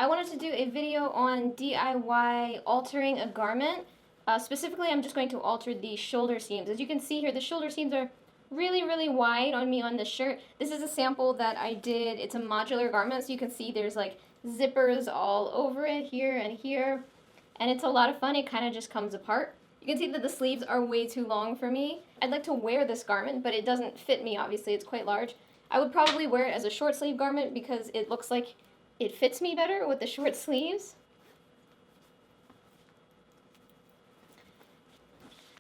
I wanted to do a video on DIY altering a garment. Specifically, I'm just going to alter the shoulder seams. As you can see here, the shoulder seams are really wide on me on this shirt. This is a sample that I did. It's a modular garment, so you can see there's like zippers all over it here and here. And it's a lot of fun. It kind of just comes apart. You can see that the sleeves are way too long for me. I'd like to wear this garment, but it doesn't fit me, obviously. It's quite large. I would probably wear it as a short sleeve garment because it looks like it fits me better with the short sleeves.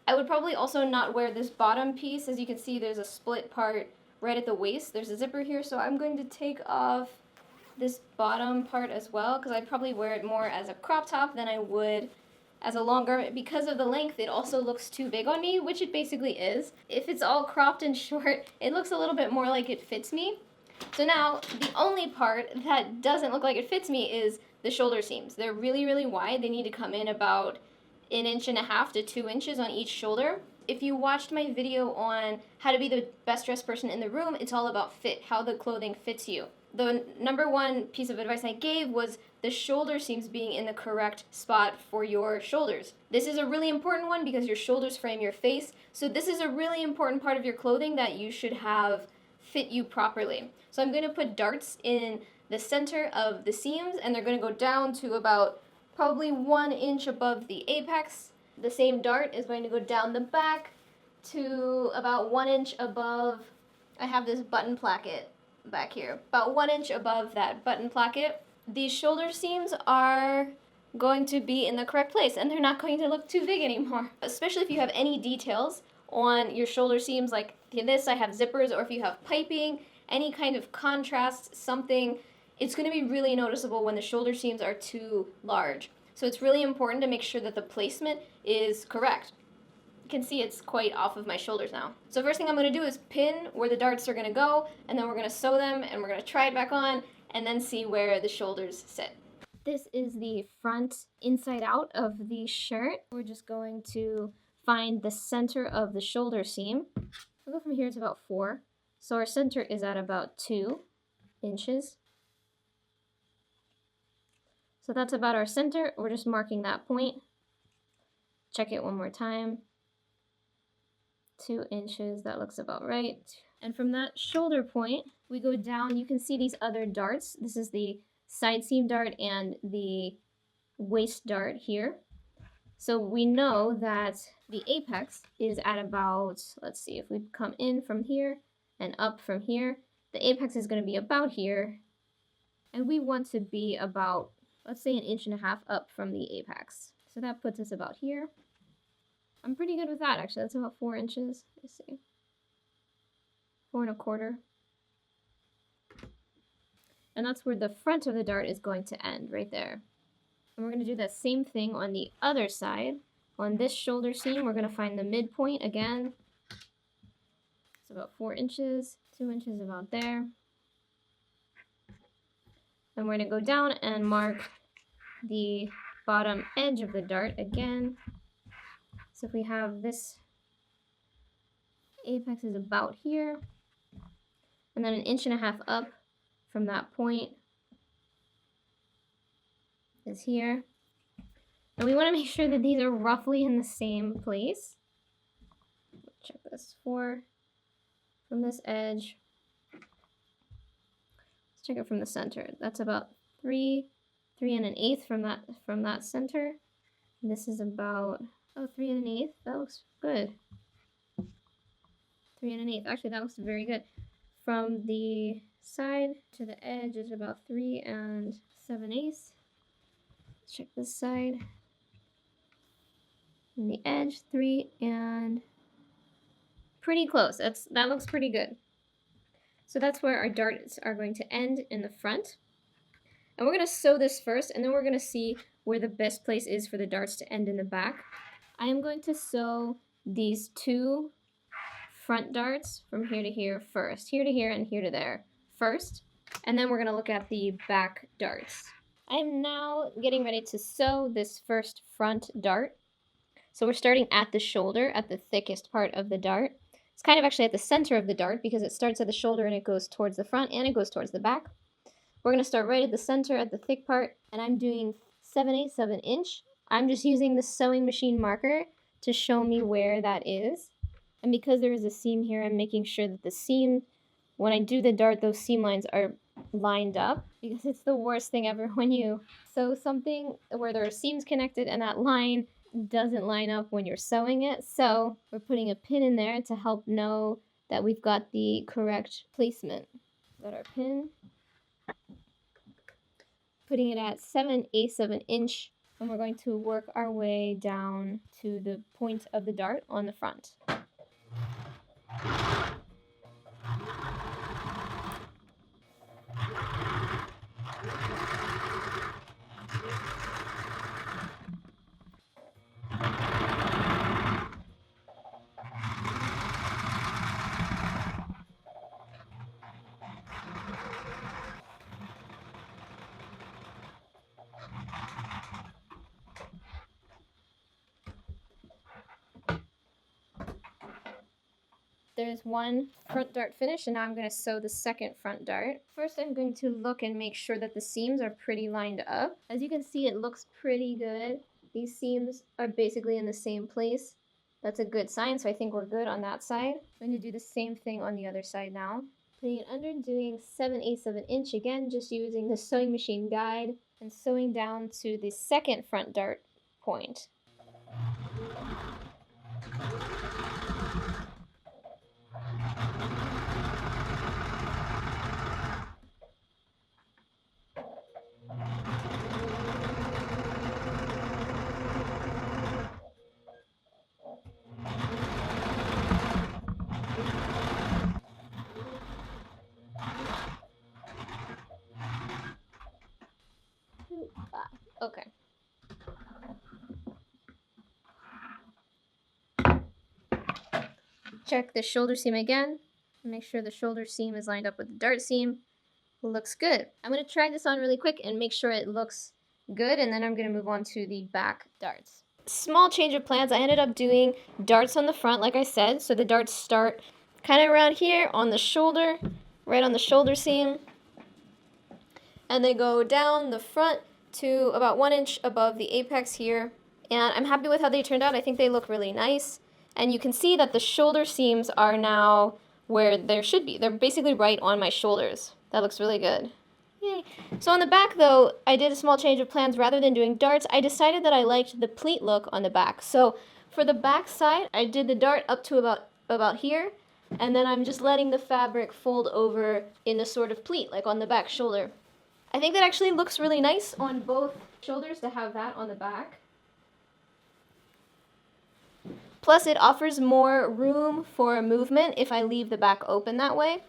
I would probably also not wear this bottom piece. As you can see, there's a split part right at the waist. There's a zipper here, so I'm going to take off this bottom part as well because I'd probably wear it more as a crop top than I would as a long garment. Because of the length, it also looks too big on me, which it basically is. If it's all cropped and short, it looks a little bit more like it fits me. So now, the only part that doesn't look like it fits me is the shoulder seams. They're really wide. They need to come in about 1.5 inches to 2 inches on each shoulder. If you watched my video on how to be the best dressed person in the room, it's all about fit, how the clothing fits you. The number one piece of advice I gave was the shoulder seams being in the correct spot for your shoulders. This is a really important one because your shoulders frame your face, so this is a really important part of your clothing that you should have fit you properly. So I'm going to put darts in the center of the seams, and they're going to go down to about probably 1 inch above the apex. The same dart is going to go down the back to about 1 inch above. I have this button placket back here, about 1 inch above that button placket. These shoulder seams are going to be in the correct place, and they're not going to look too big anymore, especially if you have any details on your shoulder seams. Like in this, I have zippers, or if you have piping, any kind of contrast, something, it's going to be really noticeable when the shoulder seams are too large. So it's really important to make sure that the placement is correct. You can see it's quite off of my shoulders now. So first thing I'm going to do is pin where the darts are going to go, and then we're going to sew them, and we're going to try it back on, and then see where the shoulders sit. This is the front inside out of the shirt. We're just going to find the center of the shoulder seam. We'll go from here to about 4. So our center is at about 2 inches. So that's about our center. We're just marking that point. Check it one more time. 2 inches, that looks about right. And from that shoulder point, we go down. You can see these other darts. This is the side seam dart and the waist dart here. So we know that the apex is at about, let's see, if we come in from here and up from here, the apex is going to be about here. And we want to be about, let's say, 1.5 inches up from the apex. So that puts us about here. I'm pretty good with that, actually. That's about 4 inches. Let's see. 4.25. And that's where the front of the dart is going to end, right there. And we're going to do that same thing on the other side. On this shoulder seam, we're going to find the midpoint again. It's about 4 inches. 2 inches about there. Then we're going to go down and mark the bottom edge of the dart again. So if we have this apex is about here, and then 1.5 inches up from that point is here. And we want to make sure that these are roughly in the same place. Check this from this edge. Let's check it from the center. That's about 3 3.125 from that center. And this is about 3.125. That looks good. 3.125. Actually, that looks very good. From the side to the edge is about 3 7/8. Let's check this side. And the edge, 3 and pretty close. That looks pretty good. So that's where our darts are going to end in the front. And we're going to sew this first, and then we're going to see where the best place is for the darts to end in the back. I am going to sew these 2 front darts from here to here first. Here to here and here to there first. And then we're going to look at the back darts. I am now getting ready to sew this first front dart. So we're starting at the shoulder, at the thickest part of the dart. It's kind of actually at the center of the dart because it starts at the shoulder and it goes towards the front and it goes towards the back. We're going to start right at the center at the thick part, and I'm doing 7/8 of an inch. I'm just using the sewing machine marker to show me where that is. And because there is a seam here, I'm making sure that the seam, when I do the dart, those seam lines are lined up, because it's the worst thing ever when you sew something where there are seams connected and that line doesn't line up when you're sewing it. So we're putting a pin in there to help know that we've got the correct placement. Got our pin. Putting it at 7/8 of an inch, and we're going to work our way down to the point of the dart on the front. There's one front dart finished, and now I'm going to sew the second front dart. First, I'm going to look and make sure that the seams are pretty lined up. As you can see, it looks pretty good. These seams are basically in the same place. That's a good sign, so I think we're good on that side. I'm going to do the same thing on the other side now. Putting it under, doing 7/8 of an inch again, just using the sewing machine guide, and sewing down to the second front dart point. Okay. Check the shoulder seam again. Make sure the shoulder seam is lined up with the dart seam. Looks good. I'm going to try this on really quick and make sure it looks good, and then I'm going to move on to the back darts. Small change of plans. I ended up doing darts on the front, like I said, so the darts start kind of around here on the shoulder, right on the shoulder seam, and they go down the front to about 1 inch above the apex here. And I'm happy with how they turned out. I think they look really nice. And you can see that the shoulder seams are now where they should be. They're basically right on my shoulders. That looks really good. Yay. So on the back, though, I did a small change of plans. Rather than doing darts, I decided that I liked the pleat look on the back. So for the back side, I did the dart up to about here, and then I'm just letting the fabric fold over in a sort of pleat, like on the back shoulder. I think that actually looks really nice on both shoulders to have that on the back. Plus, it offers more room for movement if I leave the back open that way.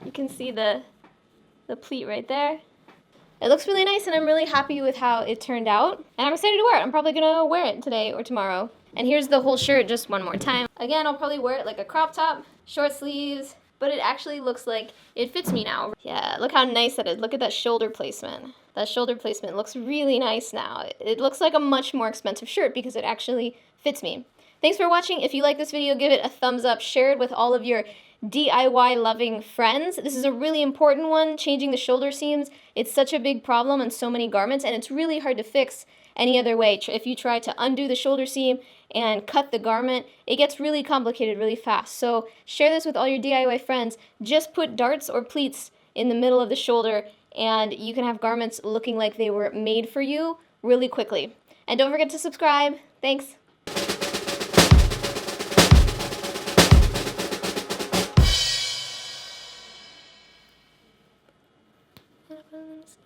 You can see the pleat right there. It looks really nice, and I'm really happy with how it turned out. And I'm excited to wear it. I'm probably going to wear it today or tomorrow. And here's the whole shirt just one more time. Again, I'll probably wear it like a crop top, short sleeves, but it actually looks like it fits me now. Yeah, look how nice that is. Look at that shoulder placement. That shoulder placement looks really nice now. It looks like a much more expensive shirt because it actually fits me. Thanks for watching. If you like this video, give it a thumbs up. Share it with all of your DIY loving friends. This is a really important one, changing the shoulder seams. It's such a big problem on so many garments, and it's really hard to fix any other way. If you try to undo the shoulder seam and cut the garment, it gets really complicated really fast. So share this with all your DIY friends. Just put darts or pleats in the middle of the shoulder, and you can have garments looking like they were made for you really quickly. And don't forget to subscribe. Thanks.